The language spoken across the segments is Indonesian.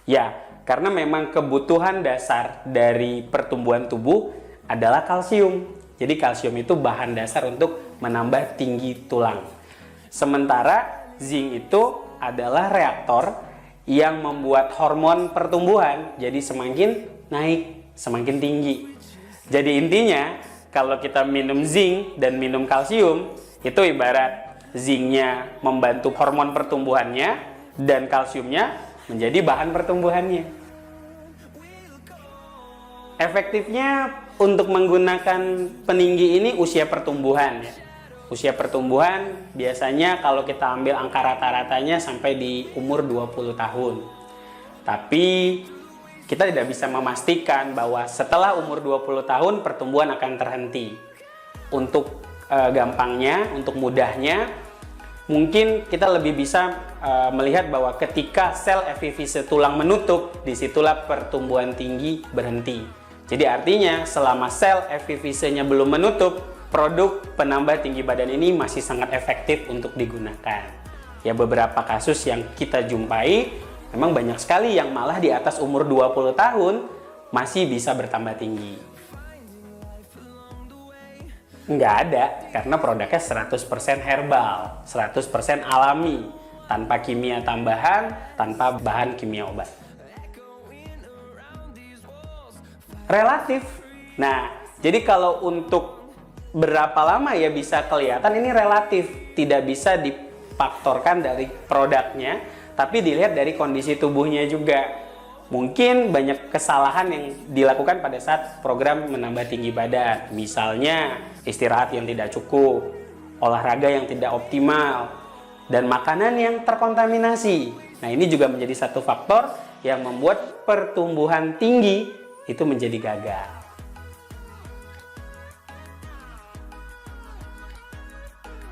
Ya, karena memang kebutuhan dasar dari pertumbuhan tubuh adalah kalsium. Jadi kalsium itu bahan dasar untuk menambah tinggi tulang. Sementara zinc itu adalah reaktor yang membuat hormon pertumbuhan jadi semakin naik, semakin tinggi. Jadi intinya, kalau kita minum zinc dan minum kalsium, itu ibarat zincnya membantu hormon pertumbuhannya dan kalsiumnya menjadi bahan pertumbuhannya. Efektifnya untuk menggunakan peninggi ini usia pertumbuhan ya. Usia pertumbuhan biasanya kalau kita ambil angka rata-ratanya sampai di umur 20 tahun. Tapi kita tidak bisa memastikan bahwa setelah umur 20 tahun pertumbuhan akan terhenti. Untuk gampangnya, untuk mudahnya, mungkin kita lebih bisa melihat bahwa ketika sel epifise tulang menutup, disitulah pertumbuhan tinggi berhenti. Jadi artinya selama sel epifisenya belum menutup, produk penambah tinggi badan ini masih sangat efektif untuk digunakan. Ya, beberapa kasus yang kita jumpai, memang banyak sekali yang malah di atas umur 20 tahun masih bisa bertambah tinggi. Nggak ada, karena produknya 100% herbal, 100% alami, tanpa kimia tambahan, tanpa bahan kimia obat. Relatif. Nah, jadi kalau untuk berapa lama ya bisa kelihatan, ini relatif, tidak bisa difaktorkan dari produknya, tapi dilihat dari kondisi tubuhnya juga. Mungkin banyak kesalahan yang dilakukan pada saat program menambah tinggi badan. Misalnya istirahat yang tidak cukup, olahraga yang tidak optimal, dan makanan yang terkontaminasi. Nah, ini juga menjadi satu faktor yang membuat pertumbuhan tinggi itu menjadi gagal.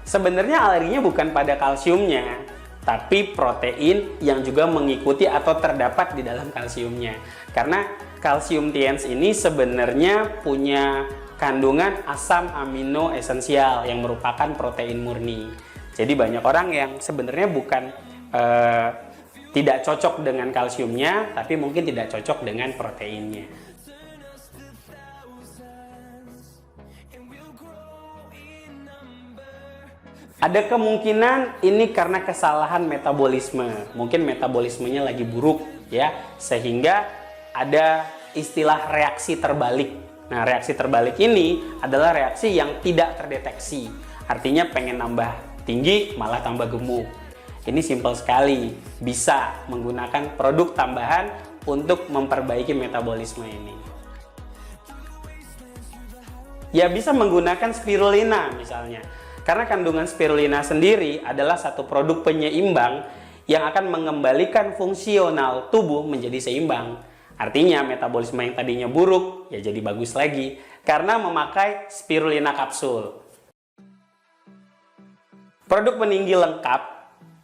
Sebenarnya alerginya bukan pada kalsiumnya, tapi protein yang juga mengikuti atau terdapat di dalam kalsiumnya. Karena kalsium TNS ini sebenarnya punya kandungan asam amino esensial yang merupakan protein murni. Jadi banyak orang yang sebenarnya bukan tidak cocok dengan kalsiumnya, tapi mungkin tidak cocok dengan proteinnya. Ada kemungkinan ini karena kesalahan metabolisme. Mungkin metabolismenya lagi buruk ya, sehingga ada istilah reaksi terbalik. Nah, reaksi terbalik ini adalah reaksi yang tidak terdeteksi. Artinya pengen nambah tinggi malah tambah gemuk. Ini simpel sekali, bisa menggunakan produk tambahan untuk memperbaiki metabolisme ini. Ya, bisa menggunakan spirulina misalnya. Karena kandungan spirulina sendiri adalah satu produk penyeimbang yang akan mengembalikan fungsional tubuh menjadi seimbang. Artinya metabolisme yang tadinya buruk ya jadi bagus lagi karena memakai spirulina kapsul. Produk peninggi lengkap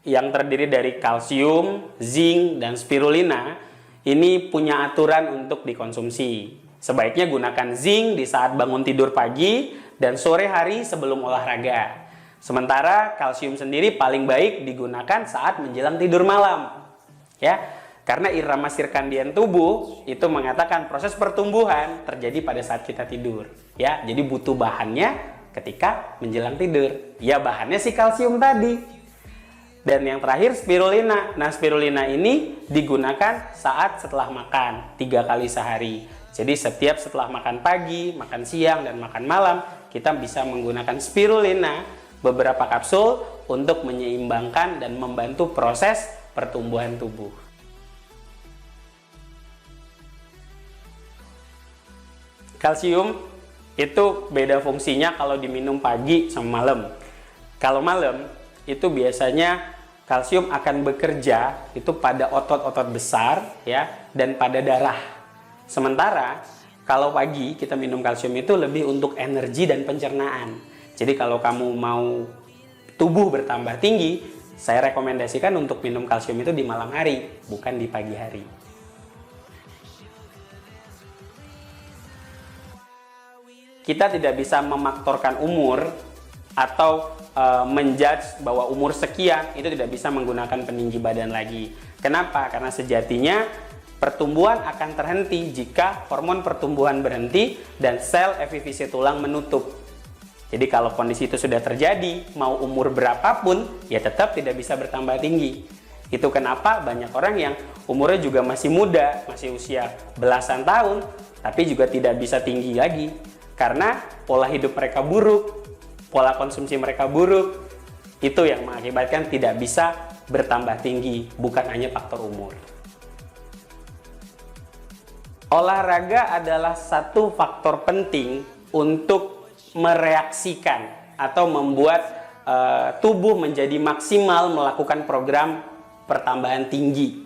yang terdiri dari kalsium, zinc, dan spirulina ini punya aturan untuk dikonsumsi. Sebaiknya gunakan zinc di saat bangun tidur pagi dan sore hari sebelum olahraga. Sementara kalsium sendiri paling baik digunakan saat menjelang tidur malam. Ya, karena irama sirkadian tubuh itu mengatakan proses pertumbuhan terjadi pada saat kita tidur. Ya, jadi butuh bahannya ketika menjelang tidur. Ya, bahannya si kalsium tadi. Dan yang terakhir spirulina. Nah, spirulina ini digunakan saat setelah makan 3 kali sehari. Jadi setiap setelah makan pagi, makan siang, dan makan malam, kita bisa menggunakan spirulina beberapa kapsul untuk menyeimbangkan dan membantu proses pertumbuhan tubuh. Kalsium itu beda fungsinya kalau diminum pagi sama malam. Kalau malam itu biasanya kalsium akan bekerja itu pada otot-otot besar ya dan pada darah. Sementara kalau pagi kita minum kalsium itu lebih untuk energi dan pencernaan. Jadi kalau kamu mau tubuh bertambah tinggi, saya rekomendasikan untuk minum kalsium itu di malam hari, bukan di pagi hari. Kita tidak bisa memaktorkan umur atau menjudge bahwa umur sekian itu tidak bisa menggunakan peninggi badan lagi. Kenapa? Karena sejatinya Pertumbuhan akan terhenti jika hormon pertumbuhan berhenti dan sel epifisi tulang menutup. Jadi kalau kondisi itu sudah terjadi, mau umur berapapun, ya tetap tidak bisa bertambah tinggi. Itu kenapa banyak orang yang umurnya juga masih muda, masih usia belasan tahun, tapi juga tidak bisa tinggi lagi. Karena pola hidup mereka buruk, pola konsumsi mereka buruk, itu yang mengakibatkan tidak bisa bertambah tinggi, bukan hanya faktor umur. Olahraga adalah satu faktor penting untuk mereaksikan atau membuat tubuh menjadi maksimal melakukan program pertambahan tinggi.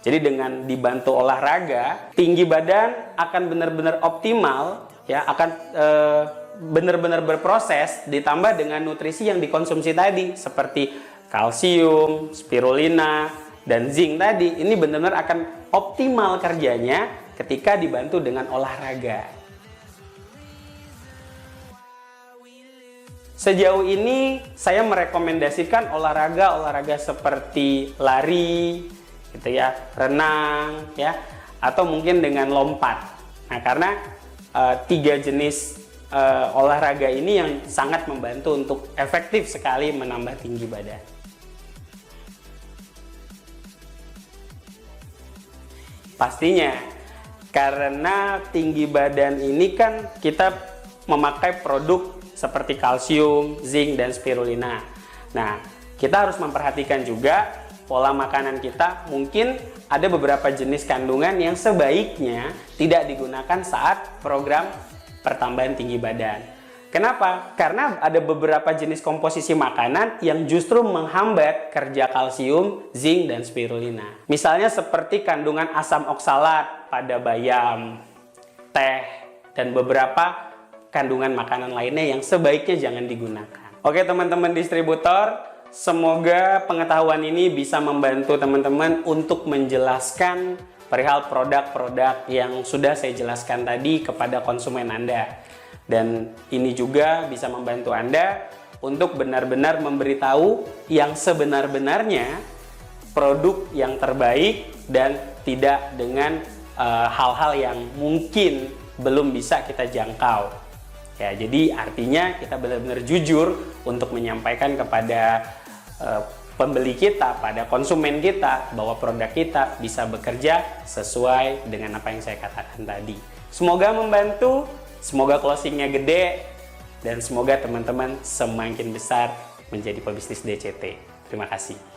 Jadi dengan dibantu olahraga, tinggi badan akan benar-benar optimal, ya, akan benar-benar berproses, ditambah dengan nutrisi yang dikonsumsi tadi seperti kalsium, spirulina, dan zinc tadi. Ini benar-benar akan optimal kerjanya ketika dibantu dengan olahraga. Sejauh ini saya merekomendasikan olahraga seperti lari, gitu ya, renang, ya, atau mungkin dengan lompat. Nah, karena tiga jenis olahraga ini yang sangat membantu untuk efektif sekali menambah tinggi badan. Pastinya, karena tinggi badan ini kan kita memakai produk seperti kalsium, zinc, dan spirulina. Nah, kita harus memperhatikan juga pola makanan kita. Mungkin ada beberapa jenis kandungan yang sebaiknya tidak digunakan saat program pertambahan tinggi badan. Kenapa? Karena ada beberapa jenis komposisi makanan yang justru menghambat kerja kalsium, zinc, dan spirulina. Misalnya seperti kandungan asam oksalat pada bayam, teh, dan beberapa kandungan makanan lainnya yang sebaiknya jangan digunakan. Oke teman-teman distributor, semoga pengetahuan ini bisa membantu teman-teman untuk menjelaskan perihal produk-produk yang sudah saya jelaskan tadi kepada konsumen Anda. Dan ini juga bisa membantu Anda untuk benar-benar memberitahu yang sebenar-benarnya produk yang terbaik dan tidak dengan hal-hal yang mungkin belum bisa kita jangkau. Ya, jadi artinya kita benar-benar jujur untuk menyampaikan kepada pembeli kita, pada konsumen kita, bahwa produk kita bisa bekerja sesuai dengan apa yang saya katakan tadi. Semoga membantu, semoga closingnya gede, dan semoga teman-teman semakin besar menjadi pebisnis DCT. Terima kasih.